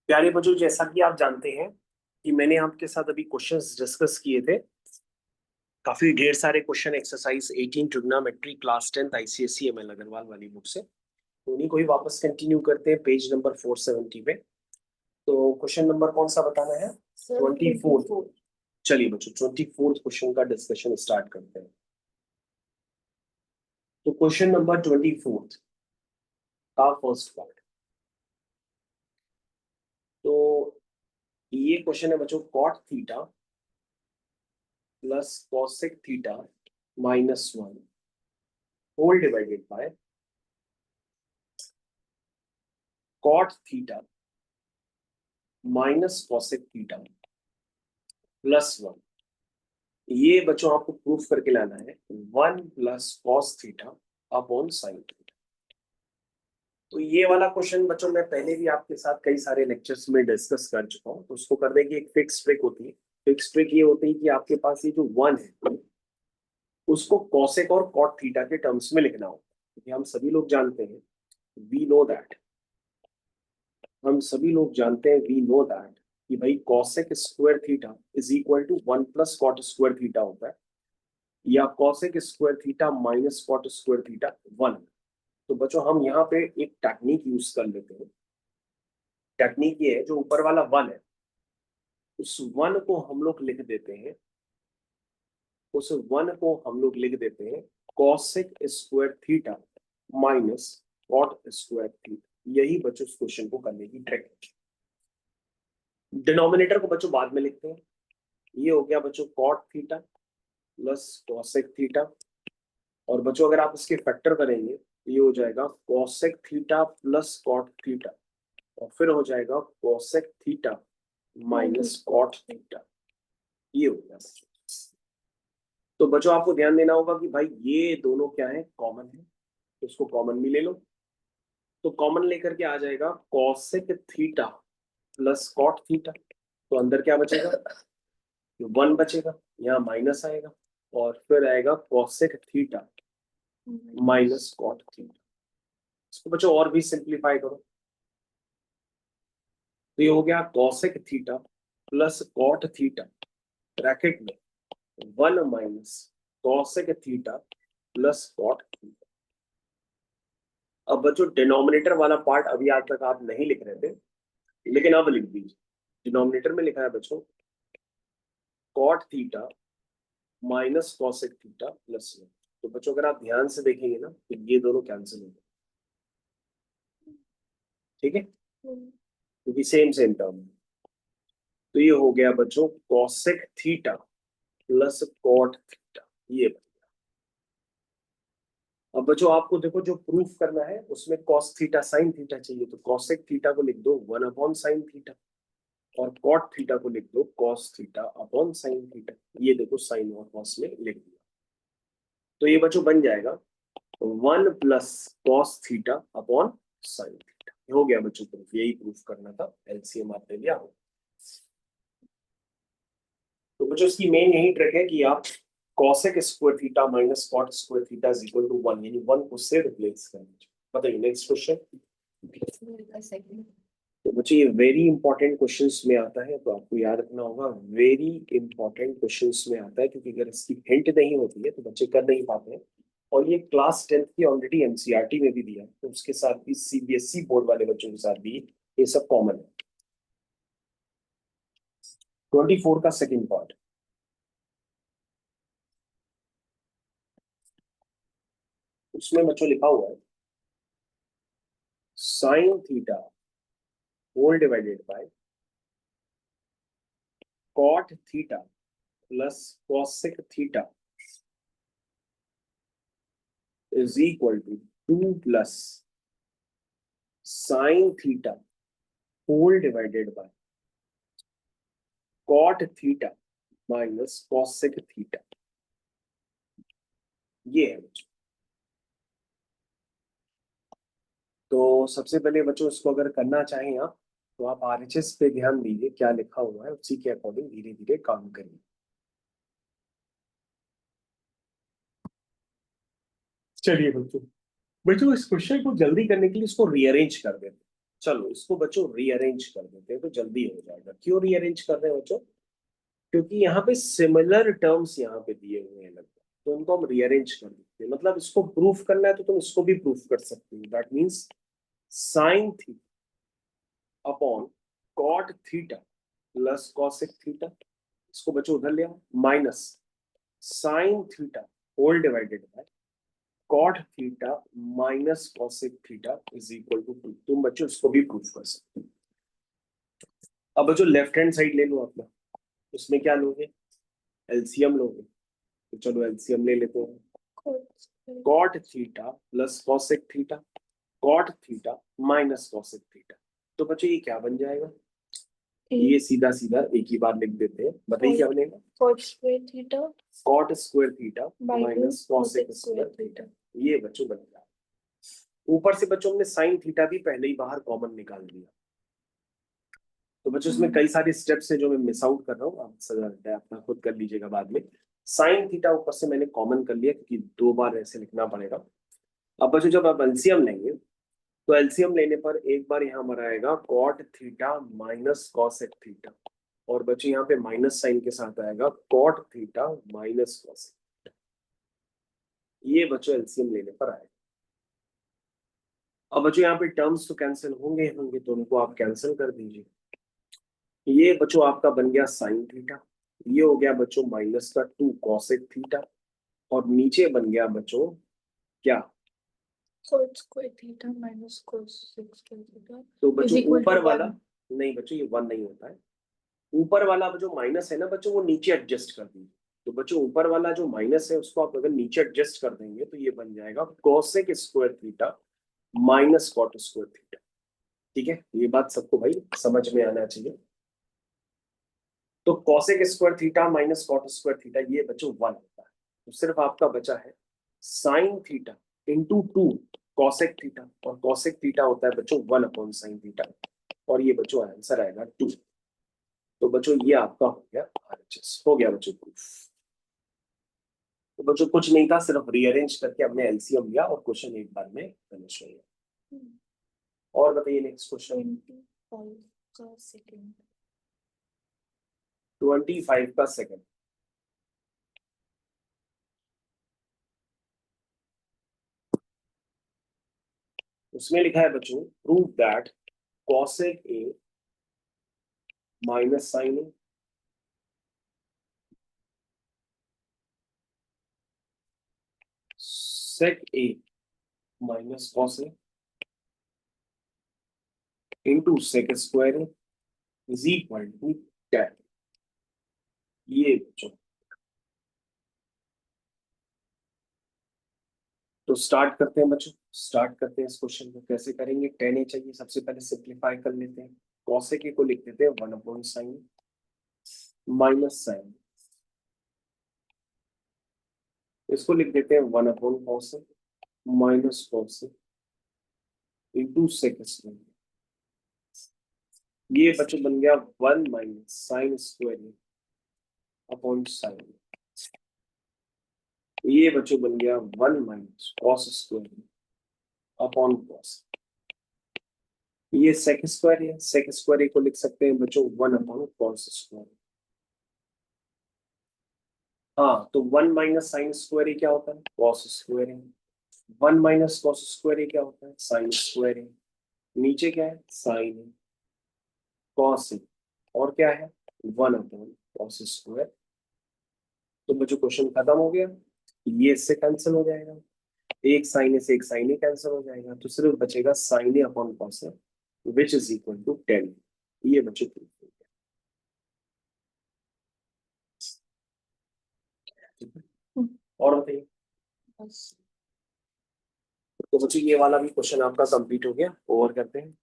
प्यारे बच्चों, जैसा कि आप जानते हैं कि मैंने आपके साथ अभी क्वेश्चंस डिस्कस किए थे। काफी ढेर सारे question exercise 18 trigonometry class 10th ICSE ML Agarwal वाली बुक से। तो उन्हीं को ही वापस कंटिन्यू करते हैं पेज नंबर 470 पे। तो क्वेश्चन नंबर कौन सा बताना है? 24th। चलिए बच्चों, 24th क्वेश्चन का डिस्कशन स्टार्ट करते हैं। तो क्वेश्चन नंबर 24th का फर्स्ट पार्ट। तो ये क्वेश्चन है बच्चों, cot theta plus cosec theta -1 whole divided by cot theta minus cosec theta +1। ये बच्चों आपको प्रूफ करके लाना है 1 plus cos theta upon sine theta. तो ये वाला क्वेश्चन बच्चों मैं पहले भी आपके साथ कई सारे लेक्चर्स में डिस्कस कर चुका हूँ। तो उसको करने की एक फिक्स ट्रिक होती है। फिक्स ट्रिक ये होती है कि आपके पास ये जो 1 है उसको कॉसेक और कॉट थीटा के टर्म्स में लिखना होगा, क्योंकि हम सभी लोग जानते हैं, we know that, we know that कि भाई cosec square theta is equal to 1 plus cot square theta होता है, या cosec square theta minus cot square theta 1। तो बच्चों हम यहाँ पे एक टेक्निक यूज कर लेते हैं। टेक्निक ये है, जो ऊपर वाला 1 है उस 1 को हम लोग लिख देते हैं, cosec square theta minus cot square theta. यही बच्चों इस क्वेश्चन को करने की ट्रिक है। डिनोमिनेटर को बच्चों बाद में लिखते हैं। ये हो गया बच्चों cot theta plus cosec theta, और बच्चों अगर आप इसके फैक्टर करेंगे तो ये हो जाएगा cosec theta plus cot theta, और फिर हो जाएगा cosec theta minus cot theta. ये हो गया। तो बच्चों आपको ध्यान देना होगा कि भाई ये दोनों क्या है, कॉमन है, तो उसको कॉमन भी ले लो। तो कॉमन लेकर के आ जाएगा cosec theta plus cot theta. तो अंदर क्या बचेगा? 1 बचेगा, यहाँ माइनस आएगा, और फिर आएगा cosec theta minus cot theta. इसको बच्चों और भी सिंप्लीफाई करो, तो ये हो गया cosec theta plus cot theta bracket में 1 minus cosec theta plus cot theta. अब बच्चों डिनोमिनेटर वाला पार्ट अभी आज तक आप नहीं लिख रहे थे, लेकिन अब लिख दीजिए। डिनोमिनेटर में लिखा है बच्चों cot theta minus cosec theta +1। तो बच्चों अगर आप ध्यान से देखेंगे ना तो ये दोनों कैंसिल हो गए, ठीक है, क्योंकि सेम सेम टर्म। तो ये हो गया बच्चों cosec theta plus cot theta. ये अब बच्चों आपको देखो, जो प्रूफ करना है उसमें कॉस थीटा साइन थीटा चाहिए, तो कॉसेक थीटा को लिख दो 1 अपॉन साइन थीटा, और कॉट थीटा को लिख दो cos theta upon sine theta. ये देखो साइन और कॉस में लिख दिया। तो ये बच्चों बन जाएगा 1 plus cos theta upon sine theta. हो गया बच्चों प्रूफ, यही प्रूफ करना था, एलसीएम आपने लिया हो। तो बच्चों इसकी मेन यही ट्रिक है कि आप cosec square theta minus cot square theta is equal to 1, यानी 1 को से रिप्लेस कर दीजिए। बताइए नेक्स्ट क्वेश्चन। तो बच्चे ये वेरी इंपॉर्टेंट क्वेश्चंस में आता है, तो आपको याद रखना होगा वेरी इंपॉर्टेंट क्वेश्चंस में आता है, क्योंकि अगर इसकी हिंट नहीं होती है तो बच्चे कर नहीं पाते हैं। और ये क्लास 10th की ऑलरेडी एनसीईआरटी में भी दिया है, तो उसके साथ भी सीबीएसई बोर्ड वाले बच्चों के साथ भी ये सब कॉमन है। 24 का सेकंड पार्ट। उसमें बच्चों लिखा हुआ है sine theta whole divided by cot theta plus cosec theta is equal to 2 plus sine theta whole divided by cot theta minus cosec theta. ये है बच्चों। तो सबसे पहले बच्चों इसको अगर करना चाहें आप, तो आप आरएचएस पे ध्यान दीजिए, क्या लिखा हुआ है उसी के अकॉर्डिंग धीरे धीरे काम करिए। चलिए बच्चों, बच्चों इस क्वेश्चन को जल्दी करने के लिए इसको रीअरेंज कर देते हैं। चलो इसको बच्चों रीअरेंज कर देते हैं तो जल्दी हो जाएगा। क्यों रीअरेंज कर रहे हैं बच्चों? क्योंकि यहाँ पे सिमिलर टर्म्स यहाँ पे दिए हुए हैं लगभग, तो उनको हम रीअरेंज कर देते हैं। मतलब इसको प्रूफ करना है तो तुम इसको भी प्रूफ कर सकते हो। That means sine theta upon cot theta plus cosec theta, इसको बच्चों उधर ले आओ, minus sine theta whole divided by cot theta minus cosec theta is equal to 2। तुम बच्चों इसको भी प्रूफ कर सकते हो। अब बच्चों लेफ्ट हैंड साइड ले लो अपना, उसमें क्या लोगे? एलसीएम लोगे। तो चलो एलसीएम ले लेते हैं। Cot theta plus cosec theta, cot theta minus cosec theta, तो बच्चों ये क्या बन जाएगा? ये सीधा सीधा एक ही बार लिख देते हैं। बताइए क्या बनेगा? Cot square theta cot square theta minus cosec square theta, ये बच्चों बन जाएगा। ऊपर से बच्चों हमने साइन थीटा भी पहले ही बाहर कॉमन निकाल दिया। तो बच्चों इसमें कई सारे स्टेप्स हैं जो मैं मिस आउट कर रहा हूँ, आप अपना खुद कर लीजिएगा बाद में। साइन थीटा ऊपर से मैंने कॉमन कर लिया क्योंकि 2 बार ऐसे लिखना पड़ेगा। अब बच्चों जब आप एलसीएम लेंगे तो एलसीएम लेने पर एक बार यहाँ हमारा आएगा cot theta minus cosec theta, और बच्चों यहाँ पे माइनस साइन के साथ आएगा कॉट थीटा माइनस कॉसेक। ये बच्चों एलसीएम लेने पर आएगा। अब बच्चों यहाँ पे टर्म्स तो कैंसिल होंगे होंगे, तो उनको आप कैंसिल कर दीजिए। ये बच्चों आपका बन गया साइन थीटा, ये हो गया बच्चों माइनस का 2 कॉसेक थीटा, और नीचे बन गया बच्चों क्या? Cot square theta minus cosec square theta तो बच्चों ऊपर वाला, नहीं बच्चों ये 1 नहीं होता है। ऊपर वाला जो माइनस है ना बच्चों, वो नीचे एडजस्ट कर दीजिए। तो बच्चों ऊपर वाला जो माइनस है उसको आप अगर नीचे एडजस्ट कर देंगे तो ये बन जाएगा cosec square theta minus cot square theta. ठीक है, ये बात सबको भाई समझ में आना चाहिए। तो cosec square theta minus cot square theta ये बच्चों 1 होता है। तो सिर्फ आपका बचा है sine theta into 2 cosec theta, और कॉसेक थीटा होता है बच्चों 1 अपॉन साइन थीटा, और ये बच्चों आंसर आएगा 2। तो बच्चों ये आपका हो गया आरएचएस, हो गया बच्चों प्रूफ। तो बच्चों कुछ नहीं था, सिर्फ रीअरेंज करके हमने एलसीएम लिया और क्वेश्चन एक बार में फिनिश हो गया। और बताइए नेक्स्ट क्वेश्चन। 25 का सेकंड। उसमें लिखा है बच्चों prove that cosec A minus sine A sec A minus cos A into sec square A is equal to 10। ये बच्चों तो स्टार्ट करते हैं बच्चों, स्टार्ट करते हैं इस क्वेश्चन को। कैसे करेंगे? 10 ए चाहिए, सबसे पहले सिंप्लीफाई कर लेते हैं। कॉसेक ए को लिख देते हैं 1 अपॉन साइन माइनस साइन, इसको लिख देते हैं 1 upon cos A minus cos A into sec square. ये बच्चों बन गया 1 minus sine square upon sine, ये बच्चों बन गया 1 minus cos square upon cos. ये सेक स्क्वायर है, सेक स्क्वायर को लिख सकते हैं बच्चों 1 अपॉन कॉस स्क्वायर। हाँ, तो 1 माइनस साइन स्क्वायर क्या होता है? Cos square. 1 minus cos square क्या होता है? Sine square. नीचे क्या है? साइन कॉस, और क्या है? 1 अपॉन कॉस स्क्वायर। तो बच्चों क्वेश्चन खत्म हो गया, ये इससे कैंसिल हो जाएगा, एक साइन से एक साइन कैंसिल हो जाएगा, तो सिर्फ बचेगा sine upon cos which is equal to 10। ये बच्चों प्रूफ हो गया। और बताइए। तो बच्चों ये वाला भी क्वेश्चन आपका कंप्लीट हो गया, ओवर करते हैं।